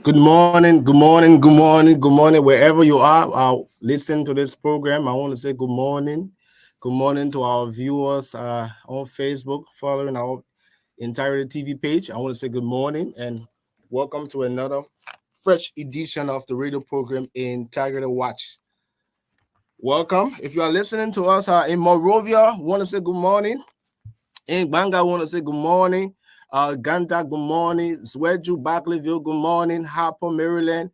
Good morning, good morning, good morning, good morning. Wherever you are, listen to this program. I want to say good morning. Good morning to our viewers on Facebook, following our Integrity TV page. I want to say good morning and welcome to another fresh edition of the radio program Integrity Watch. Welcome. If you are listening to us in Morovia, want to say good morning. In Banga, want to say good morning. Ganta, good morning. Zweju, Barclayville, good morning. Harper, Maryland,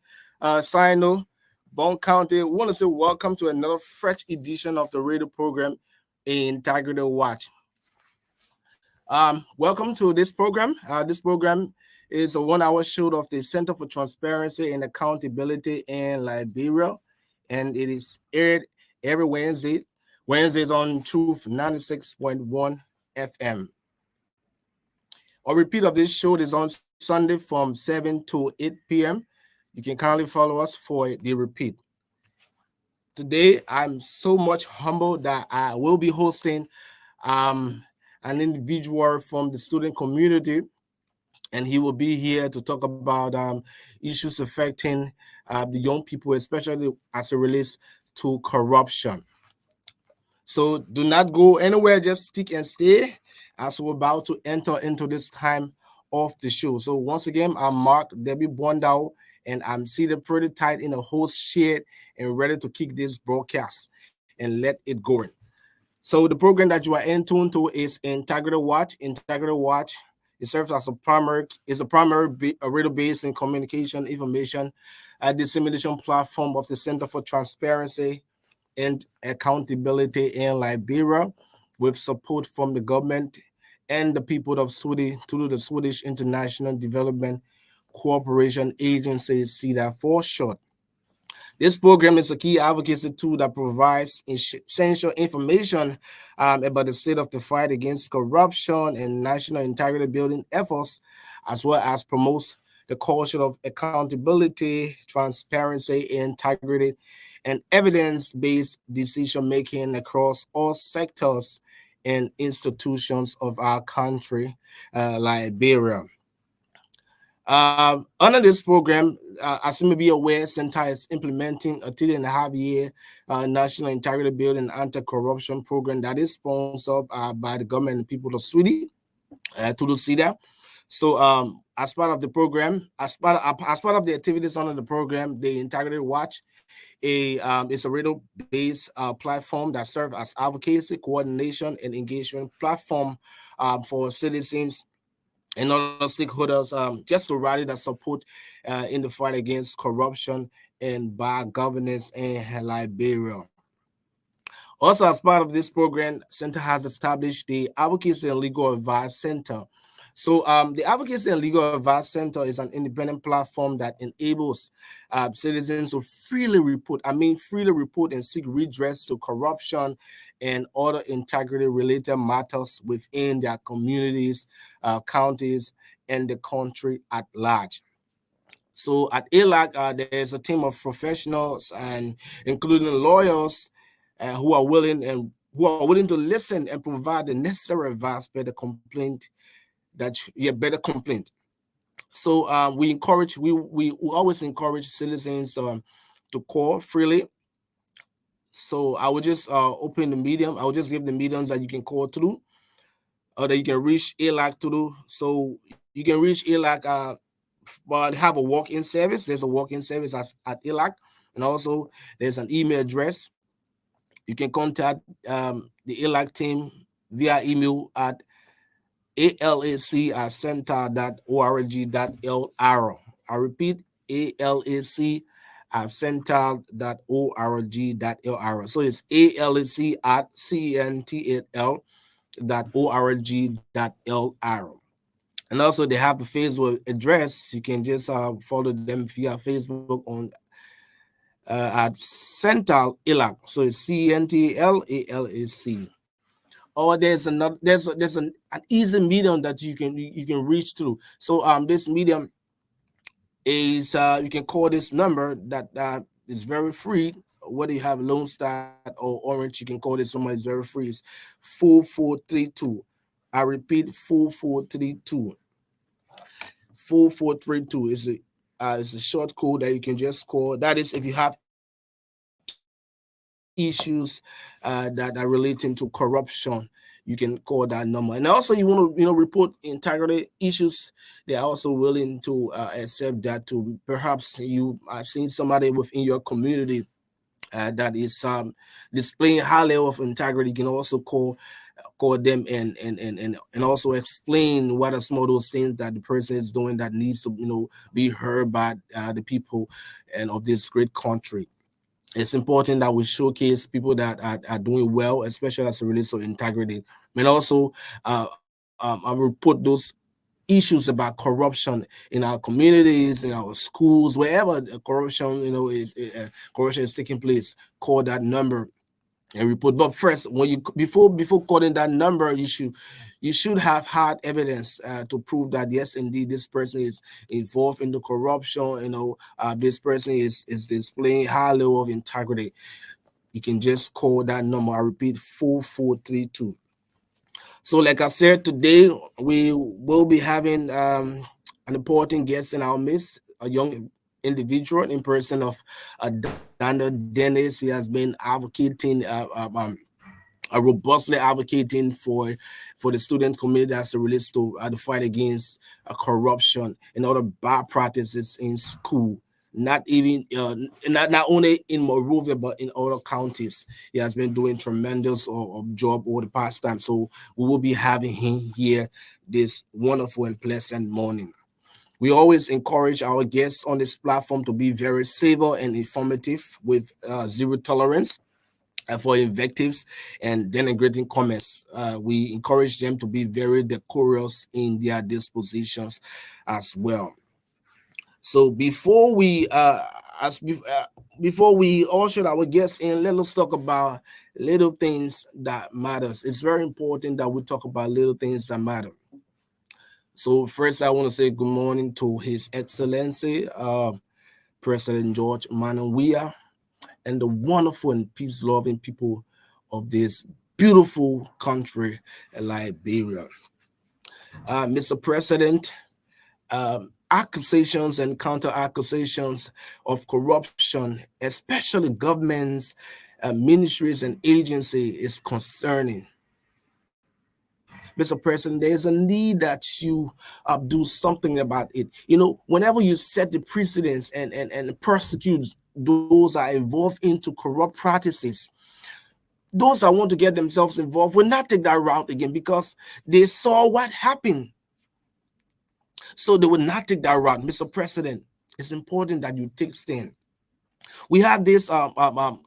Sino, Bone County. Want to say welcome to another fresh edition of the radio program Integrity Watch. Welcome to this program. This program is a 1 hour show of the Center for Transparency and Accountability in Liberia, and it is aired every Wednesday. Wednesdays on Truth 96.1 FM. A repeat of this show is on Sunday from 7 to 8 p.m. You can kindly follow us for the repeat. Today, I'm so much humbled that I will be hosting an individual from the student community, and he will be here to talk about issues affecting the young people, especially as it relates to corruption. So do not go anywhere, just stick and stay as we're about to enter into this time of the show. So once again, I'm Mark Debbie Bondao, and I'm seated pretty tight in a host shed and ready to kick this broadcast and let it go. So the program that you are in tune to is Integrity Watch. Integrity Watch, it serves as a radio based in communication information dissemination platform of the Center for Transparency and Accountability in Liberia, with support from the government and the people of Sweden through the Swedish International Development Cooperation Agency, CEDA for short. This program is a key advocacy tool that provides essential information about the state of the fight against corruption and national integrity building efforts, as well as promotes the culture of accountability, transparency, integrity, and evidence-based decision making across all sectors and institutions of our country, Liberia. Under this program, as you may be aware, CENTA is implementing a 3.5 year national integrity building anti-corruption program that is sponsored by the government and people of Sweden to do CEDA. So, as part of the program, as part of the activities under the program, the Integrity Watch it's a radio-based platform that serves as advocacy, coordination, and engagement platform for citizens and other stakeholders, just to rally that support in the fight against corruption and bad governance in Liberia. Also, as part of this program, Center has established the Advocacy and Legal Advice Center. So, the Advocacy and Legal Advice Center is an independent platform that enables citizens to freely report and seek redress to corruption and other integrity-related matters within their communities, counties, and the country at large. So at ALAC, there's a team of professionals and including lawyers who are willing to listen and provide the necessary advice better complaint. So we always encourage citizens to call freely. So I will just open the medium. I will just give the mediums that you can call through, or that you can reach ALAC through. So you can reach ALAC, but have a walk-in service. There's a walk-in service at ALAC, and also there's an email address. You can contact the ALAC team via email at alac@center.org.lr. I repeat, alac@center.org.lr. So it's alac@cntl.org.lr. And also they have the Facebook address. You can just follow them via Facebook on at Central ALAC. So it's CNTLALAC. Or there's an easy medium that you can reach through. So this medium is you can call this number that is very free. Whether you have Lone Star or Orange, you can call this number. It's very free. It's 4432. I repeat, 4432. 4432 is It's a short code that you can just call. That is, if you have issues that are relating to corruption, you can call that number. And also, you want to report integrity issues. They are also willing to accept that. To perhaps you are seeing somebody within your community that is displaying high level of integrity. You can also call them and also explain what are some of those things that the person is doing that needs to be heard by the people and of this great country. It's important that we showcase people that are doing well, especially as it relates to integrity. And also, I will put those issues about corruption in our communities, in our schools, wherever corruption, corruption is taking place. Call that number and report. But first, when you before calling that number, you should have had evidence to prove that yes, indeed, this person is involved in the corruption. This person is displaying high level of integrity. You can just call that number. I repeat, 4432. So, like I said, today we will be having an important guest in our midst, a young individual in person of Daniel Dennis. He has been advocating, robustly advocating for the student community as it relates to the fight against corruption and other bad practices in school. Not even not only in Monrovia but in other counties. He has been doing tremendous job over the past time. So we will be having him here this wonderful and pleasant morning. We always encourage our guests on this platform to be very civil and informative with zero tolerance for invectives and denigrating comments. We encourage them to be very decorous in their dispositions as well. So before we usher our guests in, let us talk about little things that matters. It's very important that we talk about little things that matter. So first, I want to say good morning to His Excellency President George Manawiya and the wonderful and peace-loving people of this beautiful country, Liberia. Mr. President, accusations and counter-accusations of corruption, especially governments, ministries, and agencies, is concerning. Mr. President, there is a need that you do something about it. Whenever you set the precedents and prosecute those are involved into corrupt practices, those that want to get themselves involved will not take that route again because they saw what happened. So they will not take that route. Mr. President, it's important that you take stand. We have this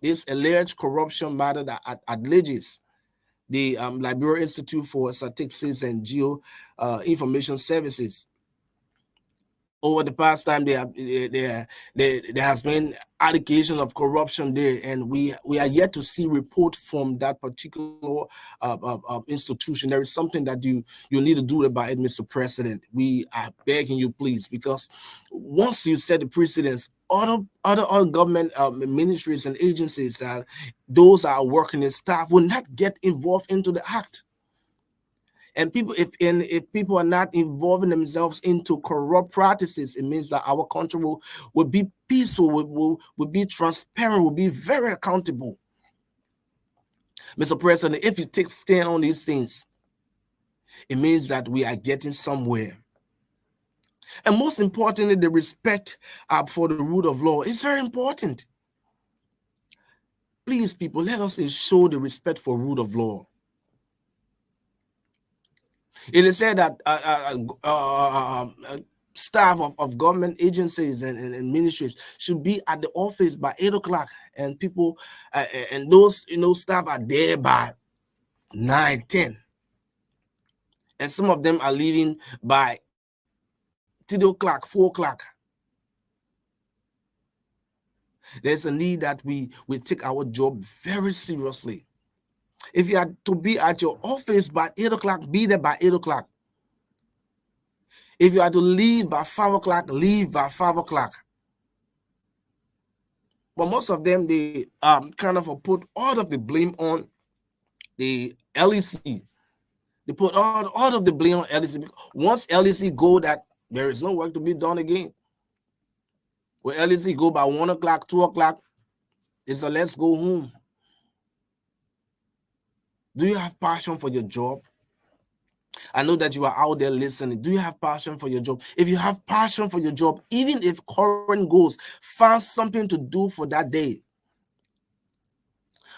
this alleged corruption matter that at Legis, the Liberia Institute for Statistics and Geo Information Services. Over the past time, there has been allegation of corruption there, and we are yet to see report from that particular institution. There is something that you need to do about it, Mr. President. We are begging you, please, because once you set the precedents, other government ministries and agencies that those are working in staff will not get involved into the act. And if people are not involving themselves into corrupt practices, it means that our country will be peaceful, will be transparent, will be very accountable. Mr. President, if you take stand on these things, it means that we are getting somewhere. And most importantly, the respect for the rule of law is very important. Please, people, let us ensure the respect for rule of law. It is said that staff of government agencies and ministries should be at the office by 8 o'clock, and people and those staff are there by 9, 10, and some of them are leaving by 3 o'clock, 4 o'clock. There's a need that we take our job very seriously. If you are to be at your office by 8 o'clock, be there by 8 o'clock. If you are to leave by 5 o'clock, leave by 5 o'clock. But most of them, they kind of put all of the blame on the LEC. They put all of the blame on LEC. Once LEC go, that there is no work to be done again. Well, LEC go by 1 o'clock, 2 o'clock. It's a let's go home. Do you have passion for your job? I know that you are out there listening. Do you have passion for your job? If you have passion for your job, even if current goals, find something to do for that day.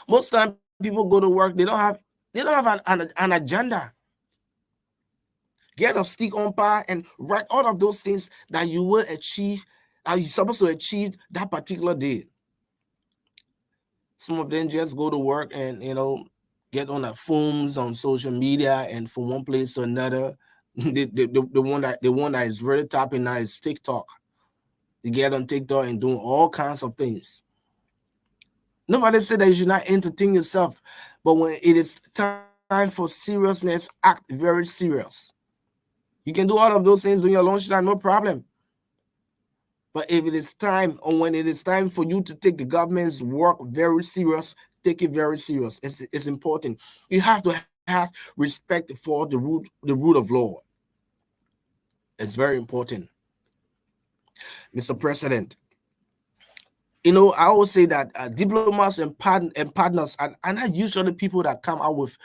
Most time people go to work, they don't have an agenda. Get a stick on par and write all of those things that you will achieve, are you supposed to achieve that particular day. Some of them just go to work and get on their phones on social media, and from one place to another. The one that is really topping now is TikTok. You get on TikTok and doing all kinds of things. Nobody said that you should not entertain yourself, but when it is time for seriousness, act very serious. You can do all of those things on your lunchtime, no problem. But if it is time, or when it is time for you to take the government's work very serious, take it very serious. It's important. You have to have respect for the rule of law. It's very important. Mr. President, I always say that diplomats and partners are not usually people that come out with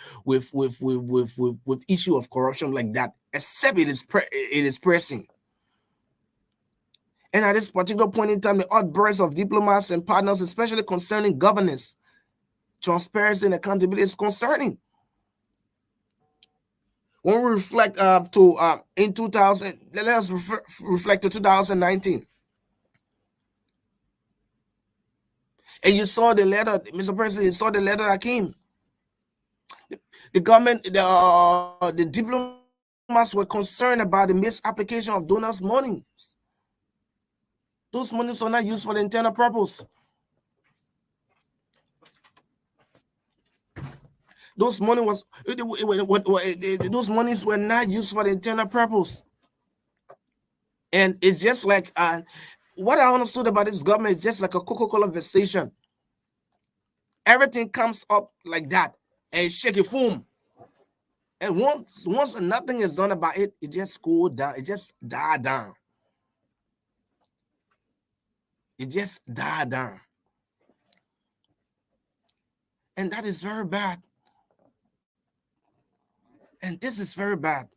issue of corruption like that, except it is pressing. And at this particular point in time, the outburst of diplomats and partners, especially concerning governance, transparency, and accountability, is concerning. When we reflect in 2000, let us reflect to 2019. And you saw the letter, Mr. President, you saw the letter that came. The government, the diplomats were concerned about the misapplication of donors' monies. Those monies are not used for the internal purpose. Those monies were not used for the internal purpose. And it's just like what I understood about this government is just like a Coca-Cola station. Everything comes up like that and shake it, boom. And once nothing is done about it, it just cooled down. It just died down. It just died down. And that is very bad. And this is very bad.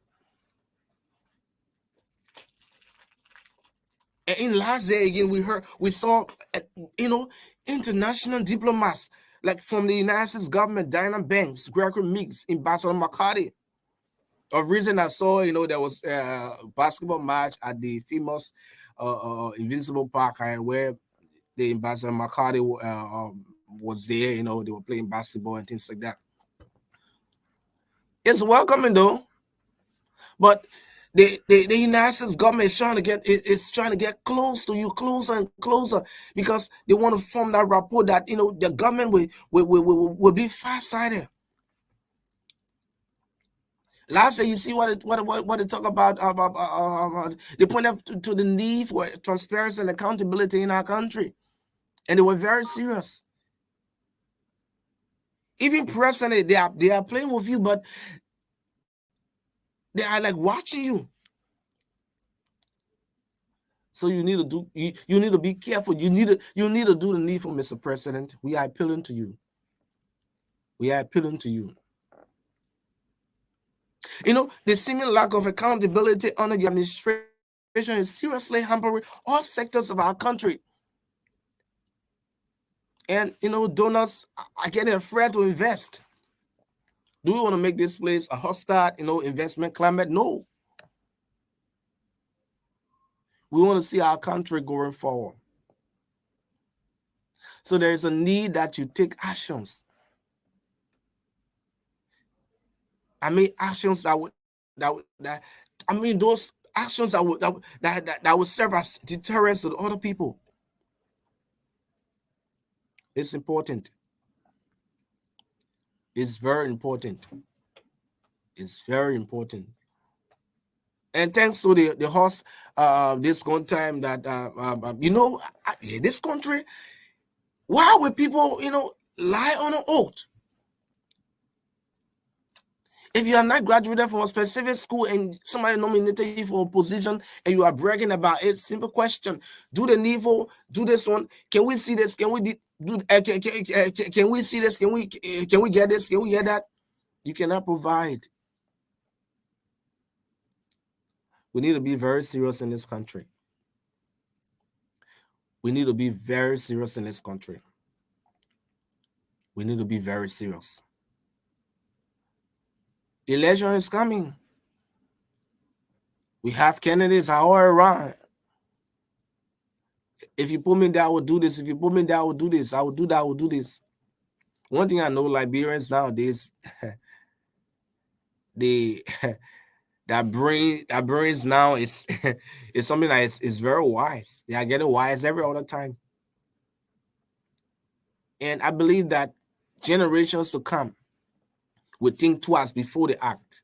And in last day again, we saw international diplomats like from the United States government, Diana Banks, Gregory Meeks, Ambassador McCarty. Of reason I saw, there was a basketball match at the famous Invincible Park, where the Ambassador McCarty was there. They were playing basketball and things like that. It's welcoming though, but the United States government is trying to get close to you, closer and closer, because they want to form that rapport that the government will be far-sighted. Last year, you see what they talk about they point out to the need for transparency and accountability in our country, and they were very serious. Even presently, they are playing with you, but they are like watching you. So you need to be careful. You need to do the needful, Mr. President. We are appealing to you. We are appealing to you. The seeming lack of accountability under the administration is seriously hampering all sectors of our country. And, donors are getting afraid to invest. Do we want to make this place a hostile, investment climate? No. We want to see our country going forward. So there is a need that you take actions. Actions those actions that would serve as deterrence to other people. It's important. It's very important. It's very important. And thanks to the host this one time that this country, why would people lie on an oath? If you are not graduated from a specific school and somebody nominated you for a position and you are bragging about it, simple question: do the NIVO, do this one. Can we see this? Can we do? Can we see this? Can we get this? Can we get that? You cannot provide. We need to be very serious in this country. We need to be very serious in this country. We need to be very serious. Election is coming. We have candidates all around. If you put me there, I will do this. If you put me there, I will do this. I will do that. I will do this. One thing I know, Liberians nowadays, they that brains now is is something that is very wise. They are getting wise every other time. And I believe that generations to come will think twice before they act.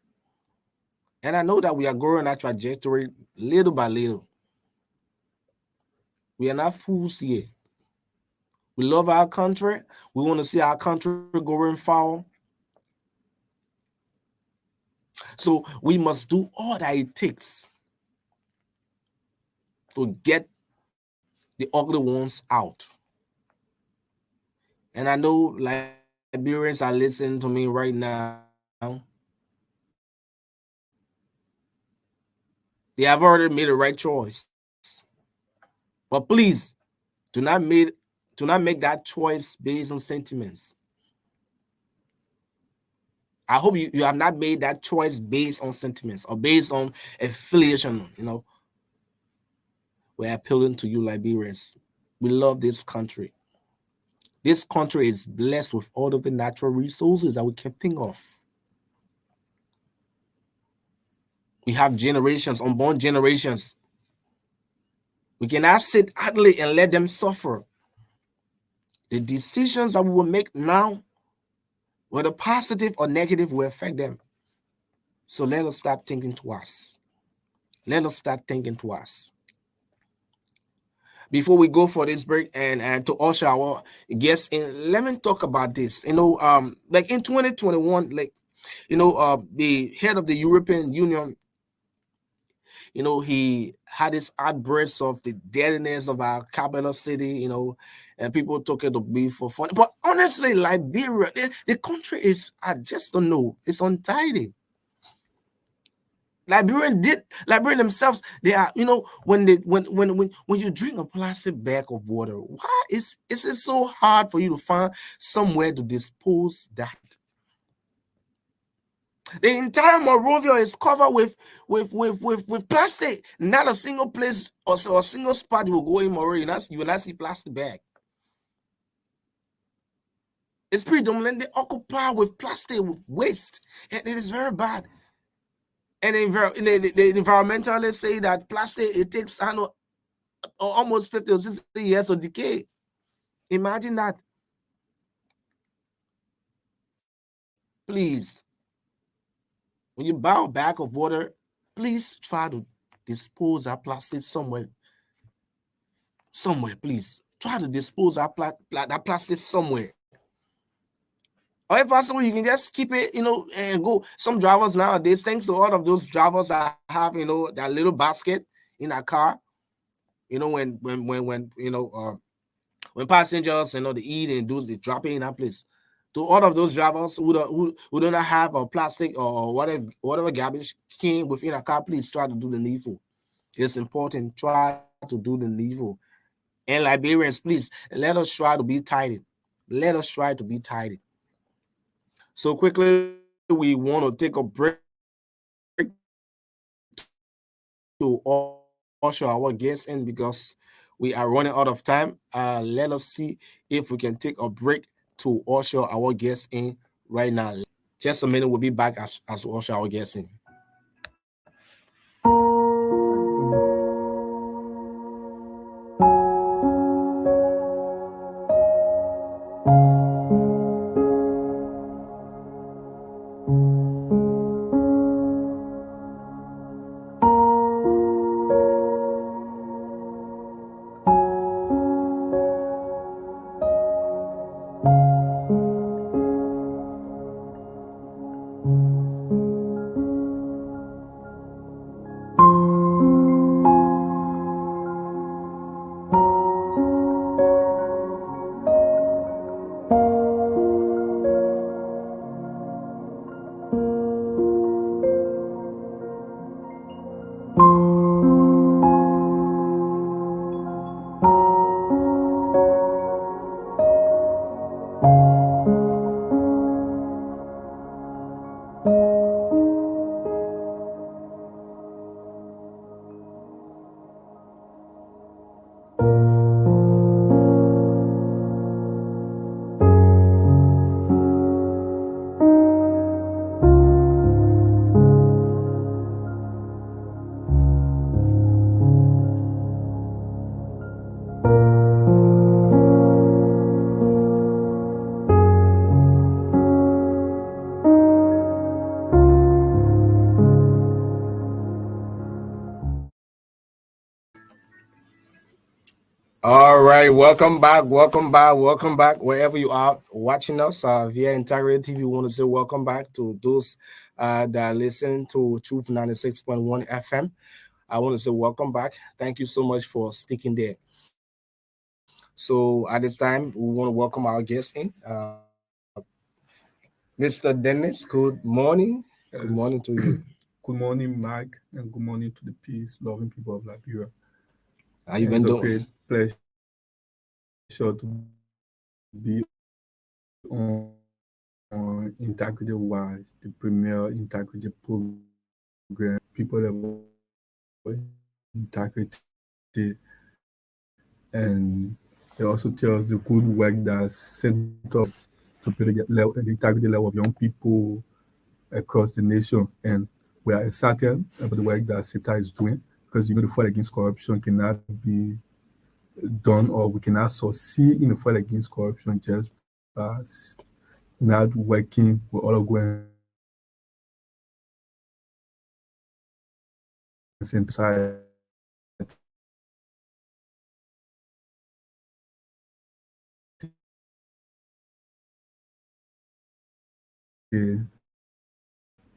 And I know that we are growing that trajectory little by little. We are not fools here. We love our country. We want to see our country going forward. So we must do all that it takes to get the ugly ones out. And I know Liberians are listening to me right now. They have already made the right choice. But please do not make that choice based on sentiments. I hope you have not made that choice based on sentiments or based on affiliation. We're appealing to you, Liberians. We love this country. This country is blessed with all of the natural resources that we can think of. We have generations, unborn generations. We cannot sit idly and let them suffer. The decisions that we will make now, whether positive or negative, will affect them. So let us start thinking twice. Let us start thinking twice. Before we go for this break and to usher our guests in, let me talk about this. Like in 2021, the head of the European Union, he had this outburst of the deadliness of our capital city, and people took it to be for fun. But honestly, Liberia, the country is, I just don't know, it's untidy. Liberian themselves, they are, when you drink a plastic bag of water, why is it so hard for you to find somewhere to dispose that? The entire Monrovia is covered with plastic. Not a single place or a single spot will go in Monrovia. You will not see plastic bag. It's predominantly occupied with plastic, with waste, and it is very bad. And the environmentalists say that plastic, it takes almost 50 or 60 years to decay. Imagine that. Please, when you buy a bag of water, please try to dispose that plastic somewhere. Please. Try to dispose that plastic somewhere. Or if possible, you can just keep it, and go. Some drivers nowadays, thanks to all of those drivers that have, that little basket in a car, when passengers, they eat and they drop it in that place. To all of those drivers who do not have a plastic or whatever garbage can within a car, please try to do the needful. It's important. Try to do the needful. And Liberians, please, let us try to be tidy. Let us try to be tidy. So quickly, we want to take a break to usher our guests in because we are running out of time. Let us see if we can take a break to usher our guests in right now. Just a minute, we'll be back as we usher our guests in. right, welcome back, wherever you are watching us via Integrity TV. We want to say welcome back to those that listen to Truth 96.1 FM. I want to say welcome back. Thank you so much for sticking there. So at this time, we want to welcome our guest in, Mr. Dennis. Good morning. Good morning to you. Good morning, Mike, and good morning to the peace-loving people of Liberia. How you been doing? It's a great pleasure to be on Integrity Wise, the premier integrity program. People that integrity, and it also tells the good work that's sent us to build the integrity level of young people across the nation. And we are excited about the work that CETA is doing, because the fight against corruption cannot be done, or we cannot succeed in the fight against corruption just by not working with other society.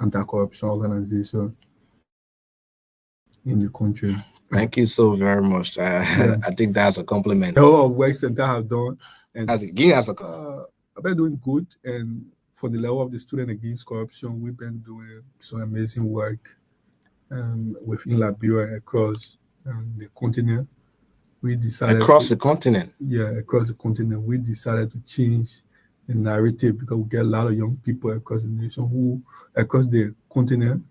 Anti-corruption organization in the country. Thank you so very much. I think that's a compliment. The whole work CETA have done, and I've been doing good. And for the level of the student against corruption, we've been doing some amazing work within Liberia across the continent. We decided across the continent. We decided to change the narrative, because we get a lot of young people across the nation across the continent,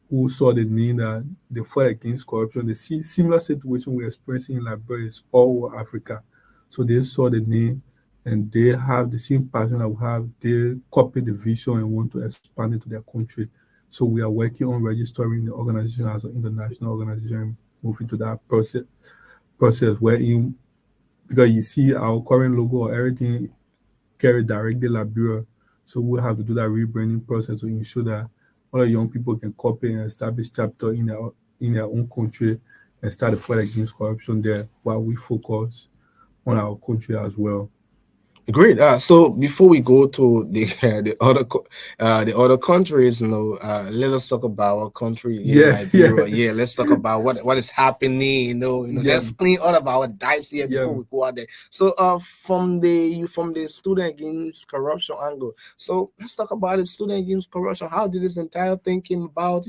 who saw the need that the fight against corruption, the similar situation we're experiencing in Liberia is all over Africa. So they saw the need, and they have the same passion that we have. They copy the vision and want to expand it to their country. So we are working on registering the organization as an international organization, moving to that process wherein, because you see our current logo or everything carried directly Liberia. So we'll have to do that rebranding process to ensure that all the young people can copy and establish chapter in their own country and start the fight against corruption there, while we focus on our country as well. Great. So before we go to the other countries, let us talk about our country. Liberia. Let's talk about what is happening. Let's clean all of our dice here before we go out there. So from the student against corruption angle. So let's talk about the student against corruption. How did this entire thing came about?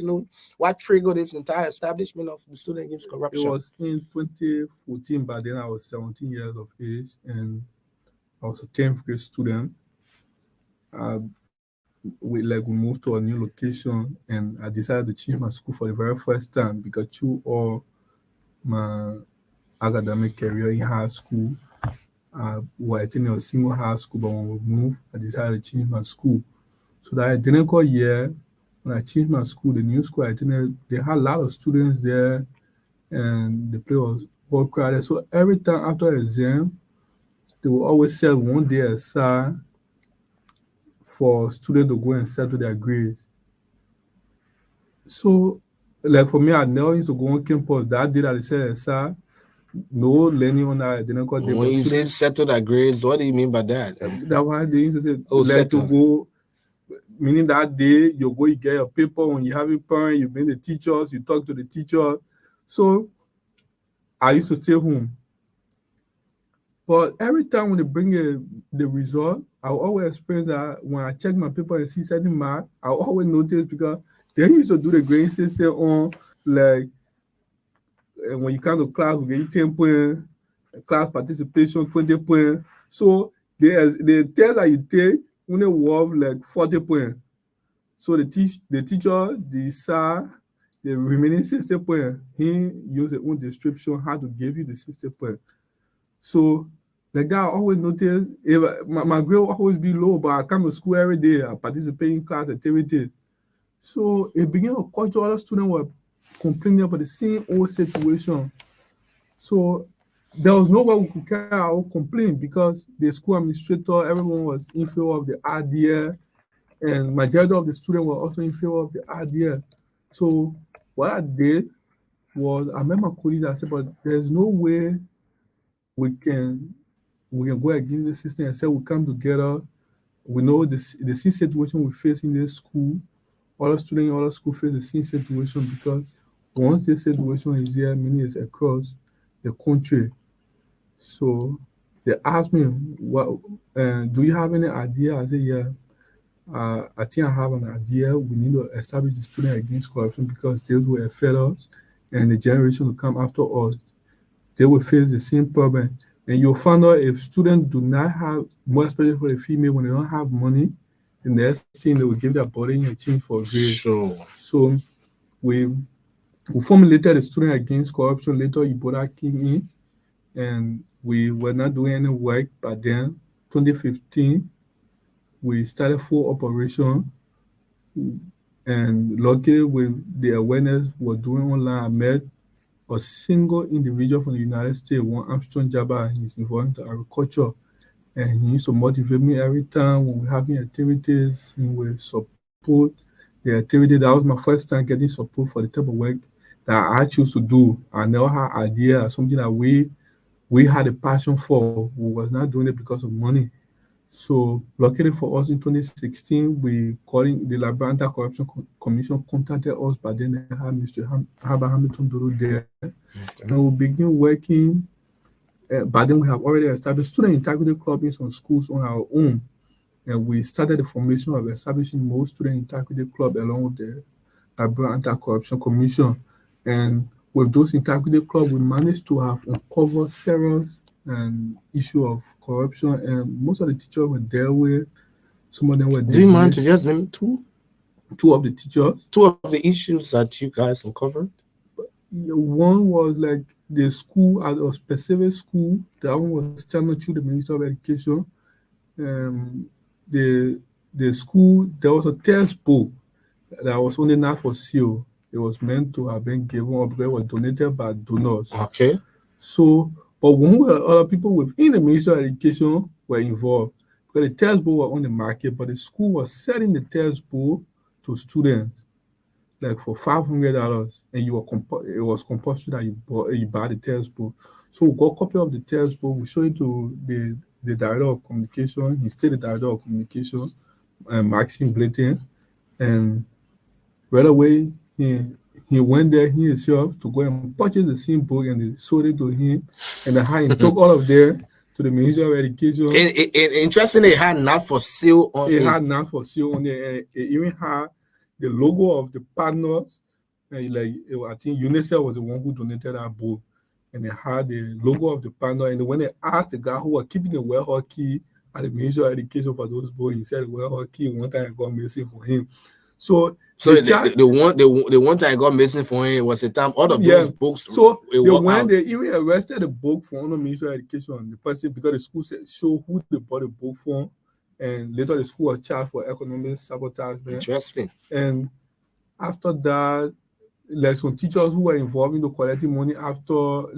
What triggered this entire establishment of the student against corruption? It was in 2014. By then I was 17 years of age, and I was a 10th grade student. We moved to a new location, and I decided to change my school for the very first time, because through all my academic career in high school, I attended a single high school, but when we moved, I decided to change my school. So that identical year, when I changed my school, the new school I attended, they had a lot of students there, and the place was all crowded. So every time after exam, they will always set one day aside for students to go and settle their grades. So, for me, I never used to go on campus that day that they set aside. No learning on that identical day. When you say settle their grades, what do you mean by that? That's why they used to say, to go, meaning that day you go, you get your paper. When you have a parent, you bring the teachers, you talk to the teacher. So I used to stay home. But every time when they bring the result, I always experience that when I check my paper and see certain mark, I always notice, because they used to do the grading system on, when you come to class, we get 10 points, class participation, 20 points. So the test that you take only worth 40 points. So the teacher, the sir, the remaining 60 points, he used his own description how to give you the 60 points. So that, I always notice, if my grade will always be low, but I come to school every day, I participate in class activity. So it began to culture, other students were complaining about the same old situation. So there was no way we could carry our complaint, because the school administrator, everyone was in favor of the idea, and majority of the students were also in favor of the idea. So what I did was, I met my colleagues, I said, but there's no way we can go against the system and say we come together. We know the same situation we face in this school. Other students in other school face the same situation because once this situation is here, meaning it's across the country. So they asked me, "What do you have any idea?" I said, "Yeah, I think I have an idea. We need to establish the Student Against Corruption because those will affect us and the generation will come after us. They will face the same problem. And you'll find out if students do not have, more especially for the female, when they don't have money, the next thing they will give their body in exchange for grade." Sure. So we formulated the Student Against Corruption. Later, Ebola came in, and we were not doing any work. But then, 2015, we started full operation. And luckily, with the awareness we're doing online, I met a single individual from the United States, one Armstrong Jabba. He's involved in agriculture, and he used to motivate me every time when we're having activities. He will support the activity. That was my first time getting support for the type of work that I choose to do. I never had idea, something that we had a passion for. We was not doing it because of money. So luckily for us in 2016, the Liberia Anti-Corruption Commission contacted us, but then they had Mr. Herbert Hamilton Dodo there. Okay. And we began working, but then we have already established Student Integrity Club in some schools on our own. And we started the formation of establishing most Student Integrity Club along with the Liberia Anti-Corruption Commission. And with those integrity clubs, we managed to have uncovered serious issue of corruption, and most of the teachers were there with. Some of them were. Do you mind to just name two of the teachers? Two of the issues that you guys uncovered? One was like the school at a specific school. That one was channeled through the Ministry of Education. The school, there was a textbook that was only not for sale. It was meant to have been given up because it was donated by donors. Okay. So, but when other people within the Ministry of Education were involved, because the textbook was on the market, but the school was selling the textbook to students like for $500, and it was compulsory that you buy the textbook. So we got a copy of the textbook. We showed it to the Director of Communication. He stayed the Director of Communication, Maxime Blayton, and right away he went there himself to go and purchase the same book, and they sold it to him, and he took all of them to the Ministry of Education. Interestingly, it had not for sale on it. It had not for sale on it. It even had the logo of the partners. I think UNICEF was the one who donated that book, and it had the logo of the partner. And when they asked the guy who was keeping the warehouse key at the Ministry of Education for those books, he said the warehouse key one time got missing for him. So the one time I got missing for him was the time all of those books. So they even arrested the book from the Ministry of Education, the person, because the school said show who they bought the book from, and later the school was charged for economic sabotage. Interesting. And after that, like some teachers who were involved in the collecting money after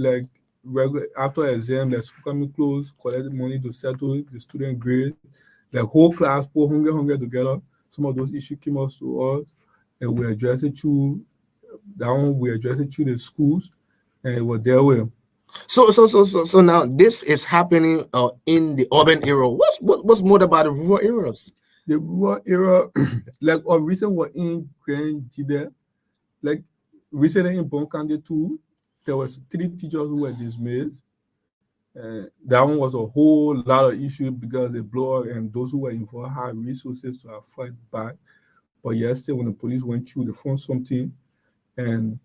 exam, like school coming close, collecting money to settle the student grade, like whole class put 100 together. Some of those issues came up to us, and we addressed it through the schools, and it was their way. So now this is happening in the urban area. What's more about the rural areas? The rural area, like our recent was in Grand Jide, like recently in Bon County too, there was 3 teachers who were dismissed. That one was a whole lot of issues because the blow up, and those who were involved had resources to fight back. But yesterday, when the police went through, they found something, and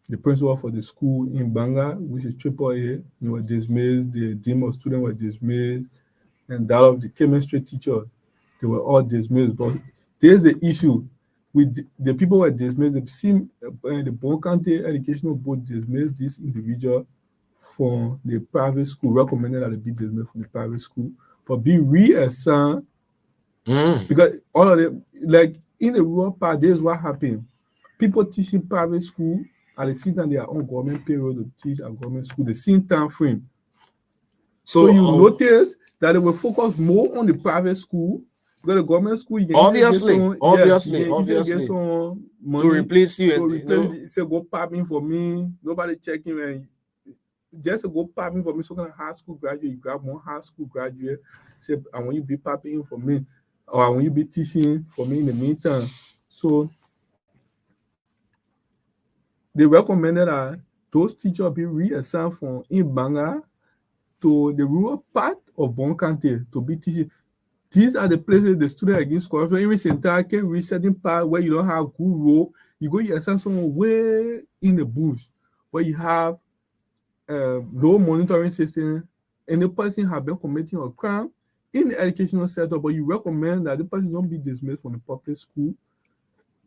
the principal for the school in Banga, which is AAA, he was dismissed. The dean of students were dismissed, and that of the chemistry teacher, they were all dismissed. But there's the issue with the people who were dismissed. The Bon County Educational Board dismissed this individual from the private school, recommended that they be dismissed from the private school, but be reassigned because all of them, like in the rural part, this is what happened. People teaching private school at the same time they are on government payroll to teach at government school, the same time frame. So you notice that they will focus more on the private school because the government school you can obviously get some money to replace you. Say go pop in for me, nobody checking, and just to go popping for me, so kind of high school graduate, you grab one high school graduate, say, I want you to be popping for me, or I want you to be teaching for me in the meantime. So they recommended that those teachers be reassigned from Imbanga to the rural part of Bon County to be teaching. These are the places the student against corruption. Even Central can reach certain part where you don't have good road. You go, you assign someone way in the bush where you have no monitoring system, and the person have been committing a crime in the educational sector, but you recommend that the person don't be dismissed from the public school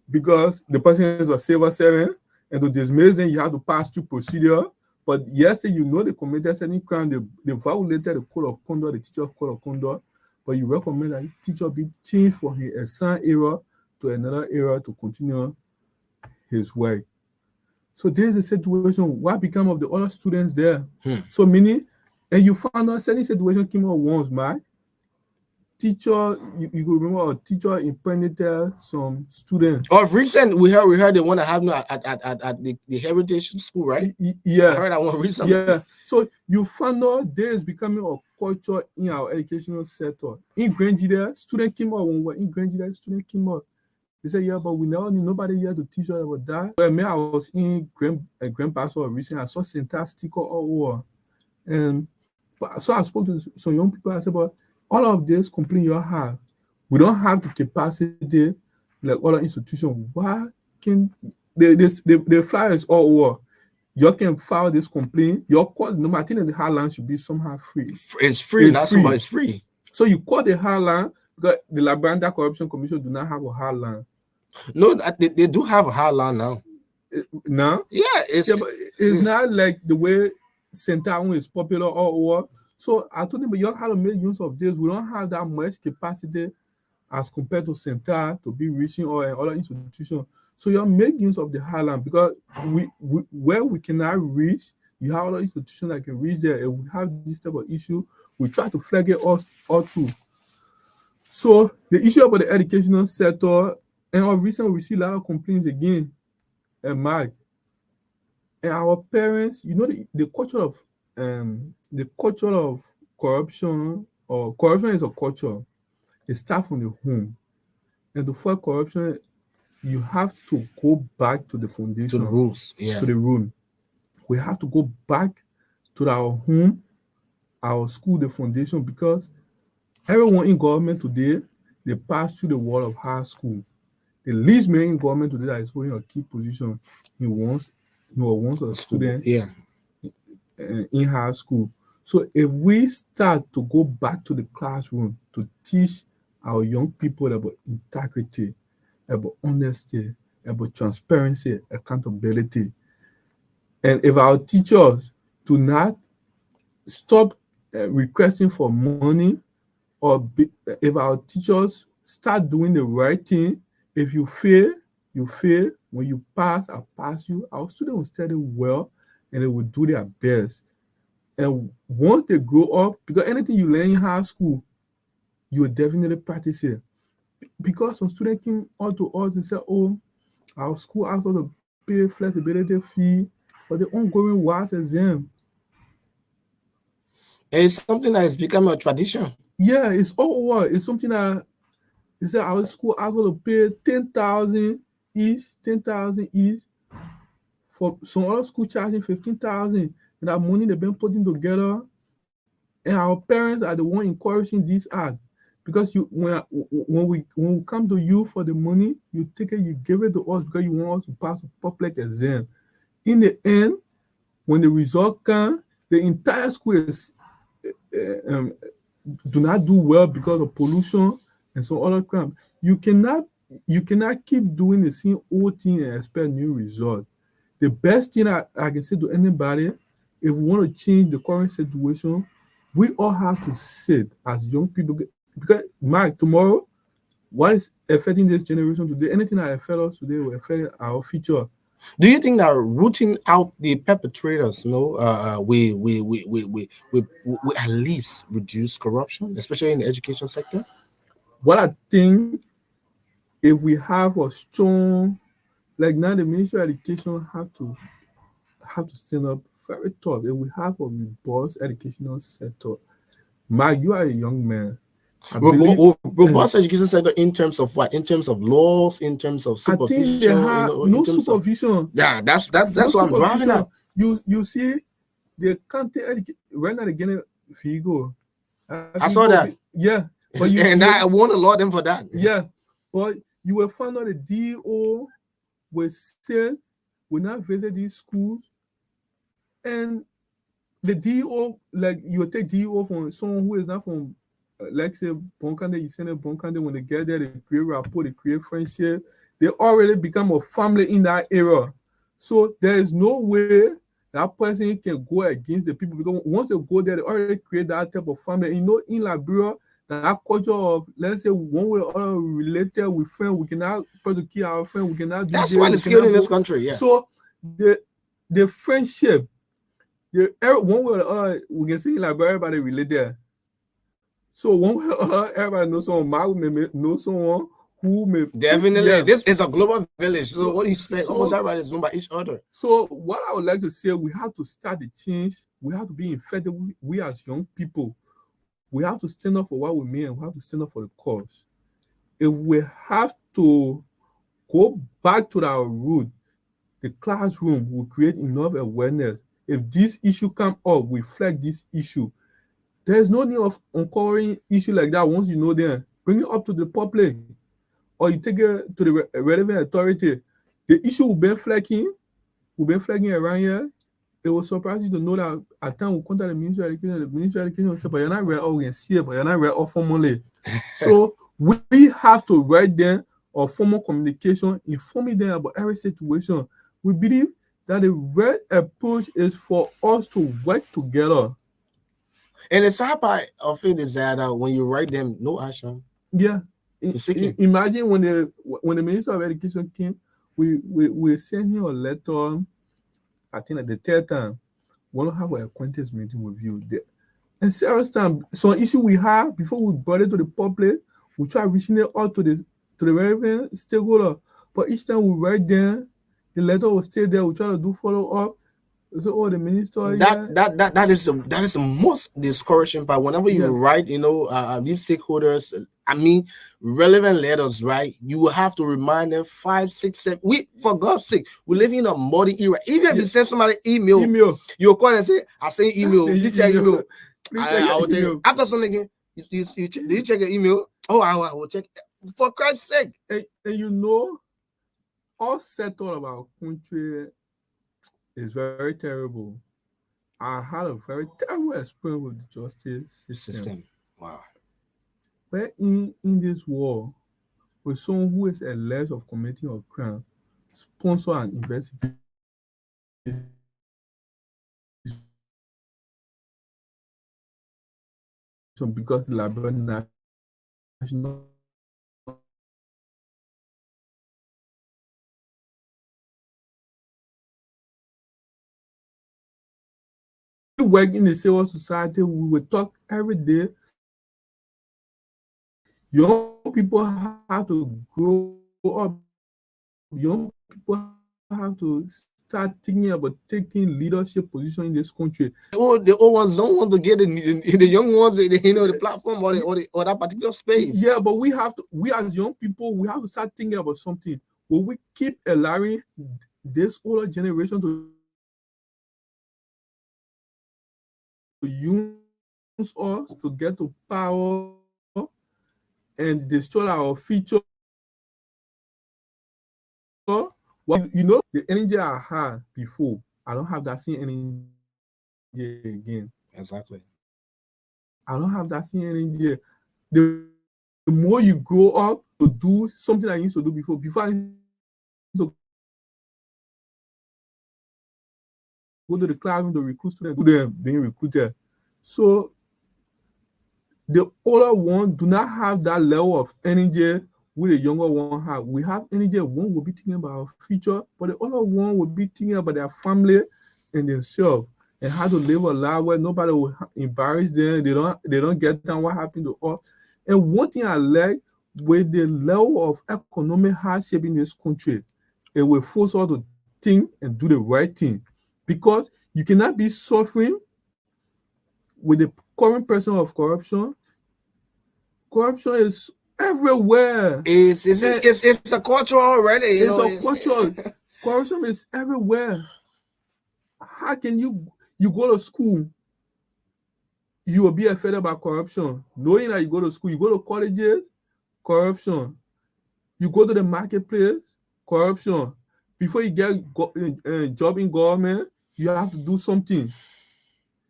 because the person is a civil servant, and to dismiss them, you have to pass through procedure. But yesterday, you know they committed certain crime, they violated the code of conduct, the teacher's code of conduct, but you recommend that the teacher be changed from his assigned area to another area to continue his work. So there's a situation, what become of the other students there? So meaning, and you found out certain situation came out once, man. Teacher, you could remember a teacher impregnated some students. Of recent, we heard they want to have at the Heritage School, right? Yeah. I heard that one recently. Yeah. So you found out there is becoming a culture in our educational sector. In Grangida, student came out when we're in Grangida, student came out. They said, yeah, but we never need nobody here to teach us about that. Well, me, I was in Grand Passport recently. I saw Santa sticker all over. And so I spoke to some young people. I said, but all of this complaint you have, we don't have the capacity like other institutions. Why can the flyers all over? You can file this complaint. Your call, no matter the hotline should be somehow free. It's free. That's why it's free. So you call the hotline because the Labrador Corruption Commission do not have a hotline. No, they do have a hotline now. Now? Yeah, it's not like the way Center is popular all over. So I told them, but you have to make use of this. We don't have that much capacity as compared to Center to be reaching or other institutions. So you make use of the highland because where we cannot reach, you have other institutions that can reach there. If we have this type of issue, we try to flag it all too. So the issue about the educational sector, and recently we see a lot of complaints again, and Mark. And our parents, you know, the culture of corruption, or corruption is a culture. It starts from the home. And to fight corruption, you have to go back to the foundation. To the rules, yeah. To the rule. We have to go back to our home, our school, the foundation, because everyone in government today, they pass through the wall of high school. The least man in government today that is holding a key position, he was once a student in high school. So if we start to go back to the classroom to teach our young people about integrity, about honesty, about transparency, accountability, and if our teachers do not stop requesting for money, or if our teachers start doing the right thing, if you fail, you fail. When you pass, I pass you. Our students will study well, and they will do their best. And once they grow up, because anything you learn in high school, you will definitely practice it. Because some students came out to us and said, oh, our school asked us to pay flexibility fee for the ongoing WAS exam. It's something that has become a tradition. Yeah, it's all over. It's something that they said our school asked us to pay 10,000 each. For some other school charging 15,000. And that money they've been putting together. And our parents are the one encouraging this act. Because when we come to you for the money, you take it, you give it to us because you want us to pass a public exam. In the end, when the result comes, the entire school is do not do well because of pollution and some other crime. You cannot keep doing the same old thing and expect new result. The best thing I can say to anybody, if we want to change the current situation, we all have to sit as young people. Because, Mike, tomorrow, what is affecting this generation today? Anything that affects us today will affect our future. Do you think that rooting out the perpetrators, we at least reduce corruption, especially in the education sector? What I think, if we have a strong, like now the Ministry of Education have to stand up very tough. If we have a robust educational sector, Mark, you are a young man. I believe Robust education sector in terms of what? In terms of laws, in terms of I think they supervision, have in no terms of supervision. yeah, that's No what I'm driving at. supervision. You see, they can't take right now again Figo. I saw that. Yeah, but I want to laud them for that. Yeah, but you will find out the DO will still will not visit these schools, and the DO, like you will take DO from someone who is not from like say Bonkande, you send a Bonkande, when they get there, they create rapport, they create friendship, they already become a family in that era. So there is no way that person can go against the people, because once they go there, they already create that type of family. And you know, in Liberia, that culture of, let's say, one way or other related with friends, we cannot persecute our friend, we cannot do that's this, why it's skilled in this country. Yeah. So the friendship, one way or the other, we can see like everybody related. So one way or other, everybody knows someone. Mark may know someone who may definitely. Yeah. This is a global village. So what do you expect? Almost everybody is known by each other. So what I would like to say, we have to start the change. We have to be effective. We as young people, we have to stand up for what we mean, and we have to stand up for the cause. If we have to go back to our root, the classroom will create enough awareness. If this issue come up, we flag this issue. There's no need of uncovering issue like that. Once you know them, bring it up to the public, or you take it to the relevant authority. The issue will be flagging around here. It will surprise you to know that at times we contact the Ministry of Education. The Ministry of Education will say, but you're not read all we can see, but you're not read all formally. So we have to write them or formal communication, informing them about every situation. We believe that the right approach is for us to work together. And the sad part of it is that when you write them, no action. Yeah. Imagine when the Minister of Education came, we sent him a letter. I think at the third time, we don't have an acquaintance meeting with you. And serious time, some issue we have before we brought it to the public, we try reaching it out to the relevant stakeholder. But each time we write them, the letter will stay there. We try to do follow up. So, the minister. That is the most discouraging part. Whenever you write, these stakeholders, relevant letters, right? You will have to remind them 5, 6, 7. For God's sake, we live in a modern era. Even if you send somebody email, you'll call and say, "I send email. Please check email." I will tell you after something again. Do you check your email? Oh, I will check. For Christ's sake, and all settled of our country is very terrible. I had a very terrible experience with the justice system. Wow. Where in this war, with someone who is alleged of committing a crime, sponsor an investigation because the Liberian National work in the civil society, we will talk every day. Young people have to grow up. Young people have to start thinking about taking leadership position in this country. The old ones don't want to get in the young ones, the platform or that particular space. Yeah, but we as young people, we have to start thinking about something. Will we keep allowing this older generation to use us to get to power and destroy our future? Well, the energy I had before, I don't have that same energy again. Exactly. I don't have that same energy. The more you grow up to do something I used to do before I used to go to the classroom to recruit students, being recruited. So the older one do not have that level of energy with the younger one have. We have energy. One will be thinking about our future, but the other one will be thinking about their family and themselves and how to live a life where nobody will embarrass them. They don't get down what happened to us. And one thing I like with the level of economic hardship in this country, it will force us to think and do the right thing. Because You cannot be suffering with the current person of corruption. Corruption is everywhere. It's a culture already. It's a culture. Corruption is everywhere. How can you go to school? You will be affected by corruption. Knowing that you go to school, you go to colleges, corruption. You go to the marketplace, corruption. Before you get a job in government, you have to do something.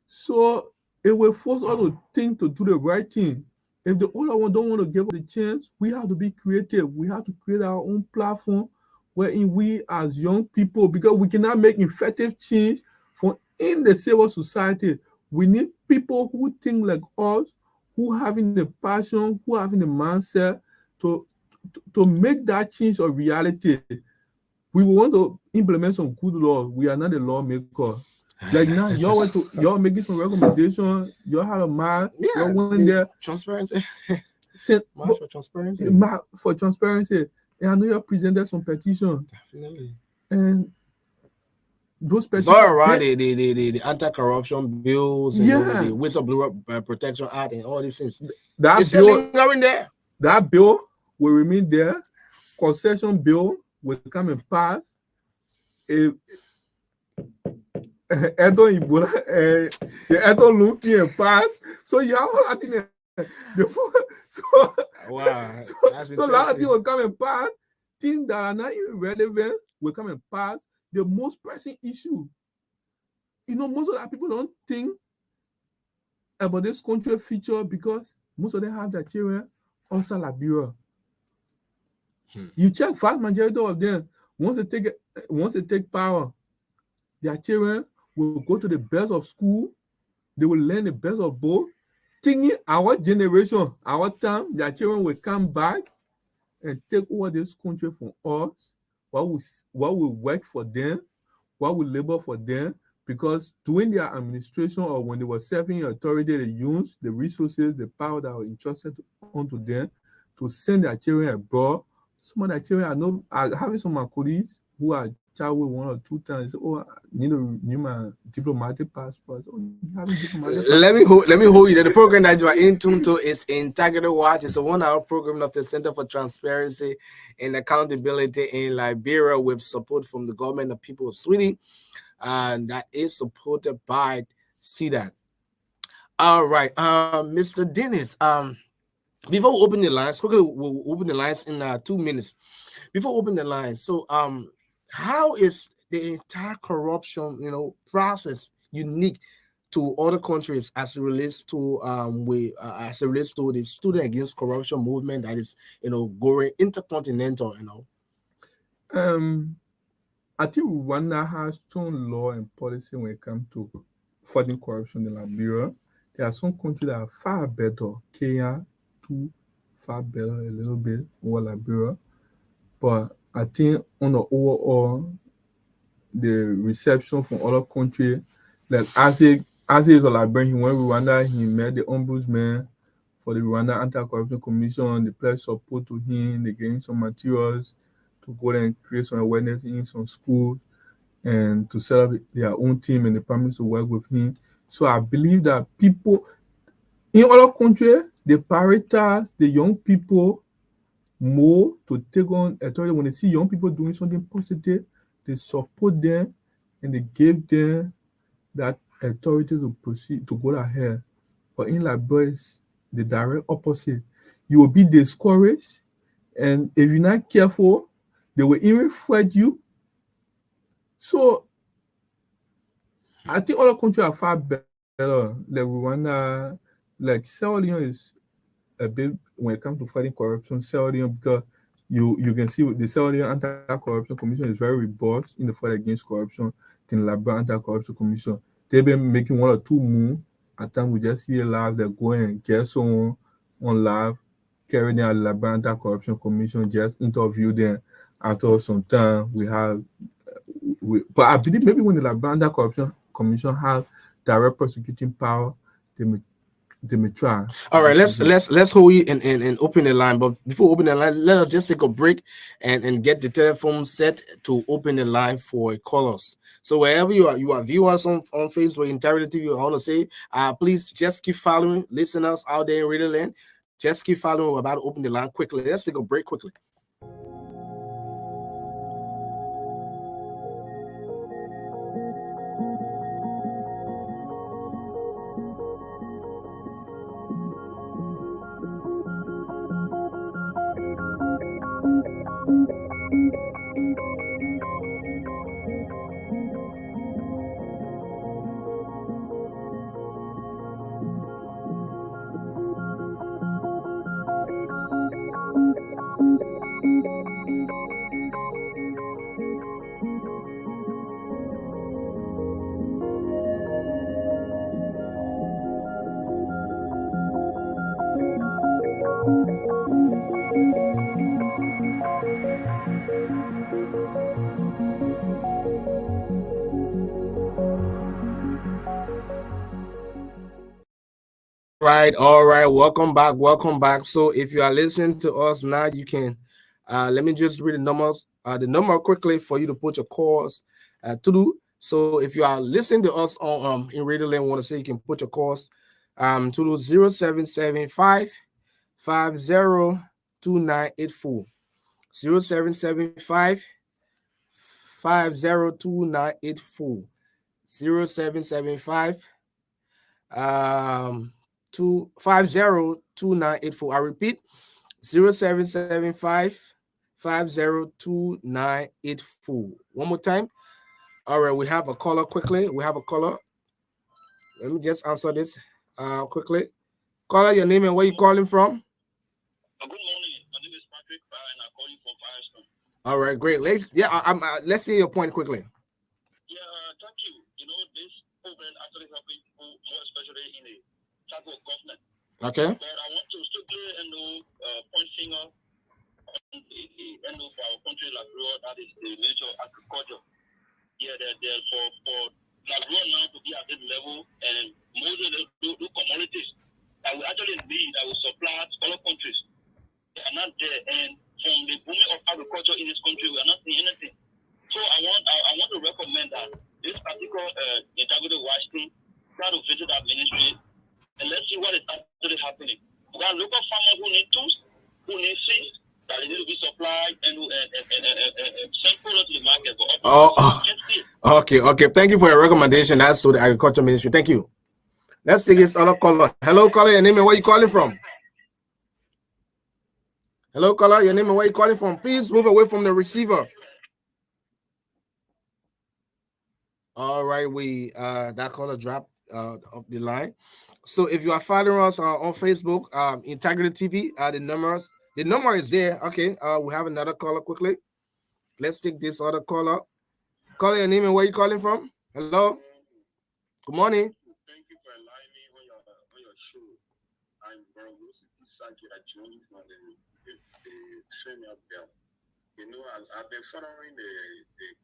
So it will force us to think to do the right thing. If the older one don't want to give us the chance, we have to be creative. We have to create our own platform wherein we as young people, because we cannot make effective change from in the civil society. We need people who think like us, who having the passion, who having the mindset to make that change a reality. We want to implement some good laws. We are not a lawmaker. Like now, y'all making some recommendations. Y'all had a march. Y'all went there. Transparency. March for transparency. For transparency. And I know you presented some petitions. Definitely. And those petitions. It's all around the anti-corruption bills and the Whistleblower Protection Act and all these things. That bill will remain there. Concession bill will come and pass. Edo Ebola, Edo Lumpy and pass. So you have all that in there. Wow. So a lot of things will come and pass. Things that are not even relevant will come and pass. The most pressing issue. Most of the people don't think about this country future because most of them have their children outside Liberia. You check vast majority of them, once they take power, their children will go to the best of school, they will learn the best of both. Thinking our generation, our time, their children will come back and take over this country from us, what will work for them, what will labor for them, because during their administration or when they were serving authority, they used the resources, the power that was entrusted onto them to send their children abroad. Some of their children are having some of my colleagues who are traveled 1 or 2 times. Oh, I need my diplomatic passport. Oh, you have a diplomatic passport. Let me hold you there. The program that you are in tune to is Integrity Watch. It's a 1-hour program of the Center for Transparency and Accountability in Liberia with support from the government of People of Sweden, and that is supported by CDAC. All right, Mr. Dennis. Before we open the lines, quickly we'll open the lines in 2 minutes. Before we open the lines, so how is the entire corruption, process unique to other countries as it relates to the Student Against Corruption movement that is going intercontinental? I think Rwanda has strong law and policy when it comes to fighting corruption in Liberia. There are some countries that are far better. Kenya, too, far better a little bit over Liberia. But I think on the overall, the reception from other countries, like as he is a Liberian, he went to Rwanda, he met the ombudsman for the Rwanda Anti-Corruption Commission. They pledged support to him, they gave him some materials to go there and create some awareness in some schools and to set up their own team, and they promised to work with him. So I believe that people in other countries, they prioritize the young people more to take on authority. When they see young people doing something positive, they support them and they give them that authority to proceed, to go ahead. But in Liberia, it's the direct opposite. You will be discouraged, and if you're not careful, they will even threat you. So I think other countries are far better. Like Rwanda, like Sierra Leone is a bit when it comes to fighting corruption. Sierra Leone, because you can see the Sierra Leone Anti-Corruption Commission is very robust in the fight against corruption. The Liberia Anti-Corruption Commission, they've been making 1 or 2 moves. At times we just see a live, they go and get someone on live, carry them at the Liberia Anti-Corruption Commission, just interview them. After some time, but I believe maybe when the Liberia Anti-Corruption Commission has direct prosecuting power, they may they may try. All right, let's hold you and open the line. But before opening the line, let us just take a break and get the telephone set to open the line for callers. So wherever you are viewers on Facebook, Integrity TV, I want to say, please just keep following listeners out there in Radio Land. Just keep following. We're about to open the line quickly. Let's take a break quickly. All right, welcome back. So if you are listening to us now, you can let me just read the numbers, the number quickly for you to put your calls to do. So if you are listening to us on in Radio Land, want to say you can put your calls to do 0775 502984 0775 502984 0775 2502984. I repeat, 0775 502984. One more time. All right, we have a caller quickly. Let me just answer this quickly. Caller, your name and where you calling from? Good morning. My name is Patrick and I'm calling from Firestone. All right, great. Let's see your point quickly. Yeah, thank you. You know, this program actually helping people more, especially in the type of government. Okay. But I want to strictly point finger on the end of our country, Liberia, that is the Ministry of Agriculture. Yeah, they're for Liberia now to be at this level, and most of the commodities that we actually need, that will supply to other countries, they are not there. And from the booming of agriculture in this country, we are not seeing anything. So I want to recommend that this particular Integrity Washington try to visit that ministry and let's see what is actually happening. We got local farmers who need tools, who need seeds that they need to be supplied and send product to the market. Okay. Thank you for your recommendation. That's to the Agriculture Ministry. Thank you. Let's take this other caller. Hello, caller. Your name and where you calling from? Hello, caller. Your name and where you calling from? Please move away from the receiver. All right, that caller dropped off the line. So if you are following us on Facebook, Integrity TV, the number is there. Okay, we have another caller quickly. Let's take this other caller. Caller, your name and where you calling from? Hello. Good morning. Thank you for allowing me on your show. I'm Barogosi Sanki. I joined from the training up there. You know, I've been following the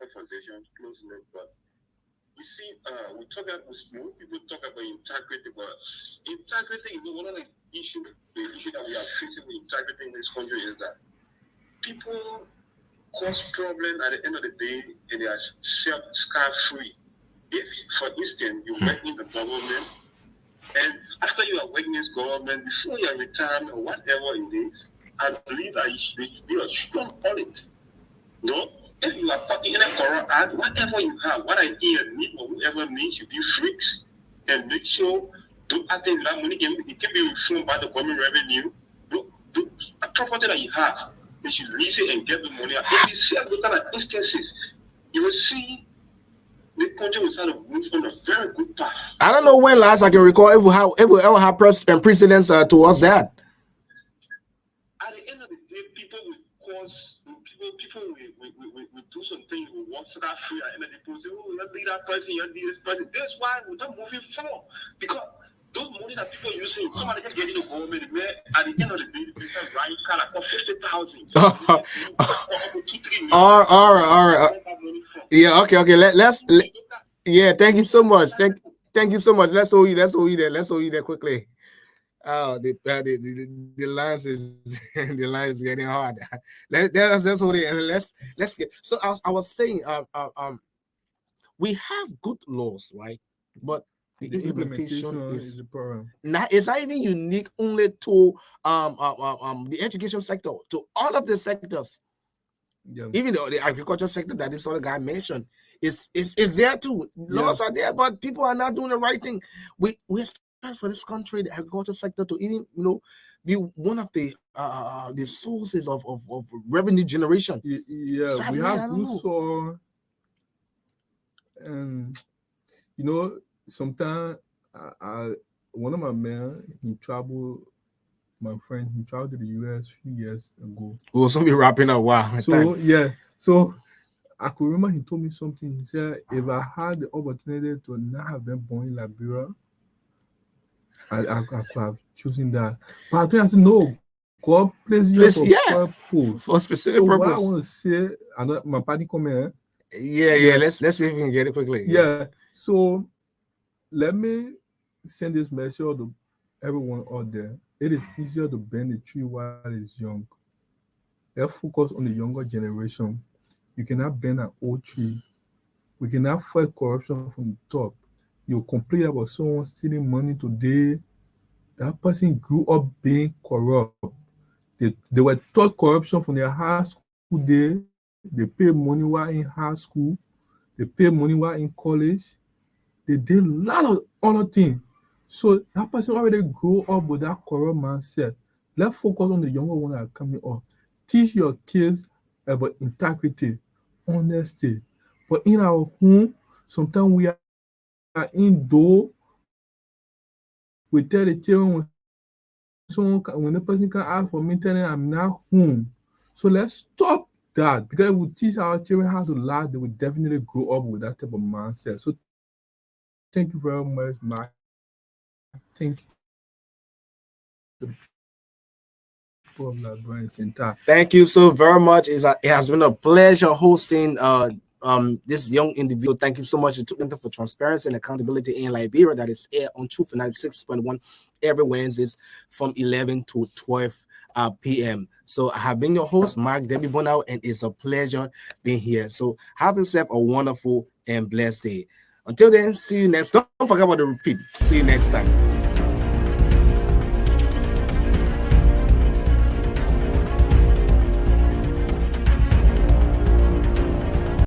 conversation closely, but you see, people talk about integrity, but integrity is one of the issue that we are facing with integrity in this country is that people cause problem at the end of the day and they are scot-free. If, for instance, you work in the government and after you are working in this government, before you are retired or whatever it is, I believe that you should be a strong audit. No? If you are talking in a corrupt act, whatever you have, what I hear, need or whoever needs, you be freaks and make sure do attend that money can be reformed by the government revenue. Do a property that you have, you should lease it and get the money. If you see those kind of instances, you will see the country will start to move on a very good path. I don't know when last I can recall ever have precedents towards that. At the end of the day, people will cause people will do something, will walk that free and then people say, oh, let's leave that person, let's leave this person. That's why we're not moving forward. Because those money that people are using, somebody can get in the government, where at the end of the day, they say, right, kind of for 50,000. All right. Yeah, okay. Yeah, thank you so much. Thank you so much. Let's hold you there quickly. Oh, the lines is the line is getting hard. That's what it. Let's get. So I was saying, we have good laws, right? But the implementation is the problem. it's not even unique only to the education sector, to all of the sectors. Yeah. Even though the agriculture sector that this other guy mentioned is there too. Laws are there, but people are not doing the right thing. We expect for this country, the agriculture sector, to even be one of the sources of revenue generation. Yeah, Sadly, we I have don't good know. soil, and sometimes I one of my men, my friend, he traveled to the US a few years ago. We'll soon be wrapping up. Wow. So so I could remember he told me something. He said, if I had the opportunity to not have been born in Liberia, I could have chosen that. But I said, no, God places you for purpose. For specific so purpose. What I want to say, I know my party comment. Yeah. Let's see if we can get it quickly. Yeah. So let me send this message to everyone out there. It is easier to bend the tree while it's young. Let's focus on the younger generation. You cannot bend an old tree. We cannot fight corruption from the top. You complain about someone stealing money today. That person grew up being corrupt. They were taught corruption from their high school day. They pay money while in high school. They pay money while in college. They did a lot of other things. So that person already grew up with that corrupt mindset. Let's focus on the younger one that are coming up. Teach your kids about integrity, honesty. But in our home, sometimes we are indoor. We tell the children when the person can ask for maintenance, I'm not home. So let's stop that, because if we teach our children how to lie, they will definitely grow up with that type of mindset. So thank you very much, Mark. Thank you. Thank you so very much. It has been a pleasure hosting this young individual. Thank you so much to Center for Transparency and Accountability in Liberia, that is here on Truth 96.1 every Wednesdays from 11 to 12 p.m. So I have been your host, Mark Debbie Bonao, and it's a pleasure being here. So have yourself a wonderful and blessed day. Until then, see you next. Don't forget about the repeat. See you next time.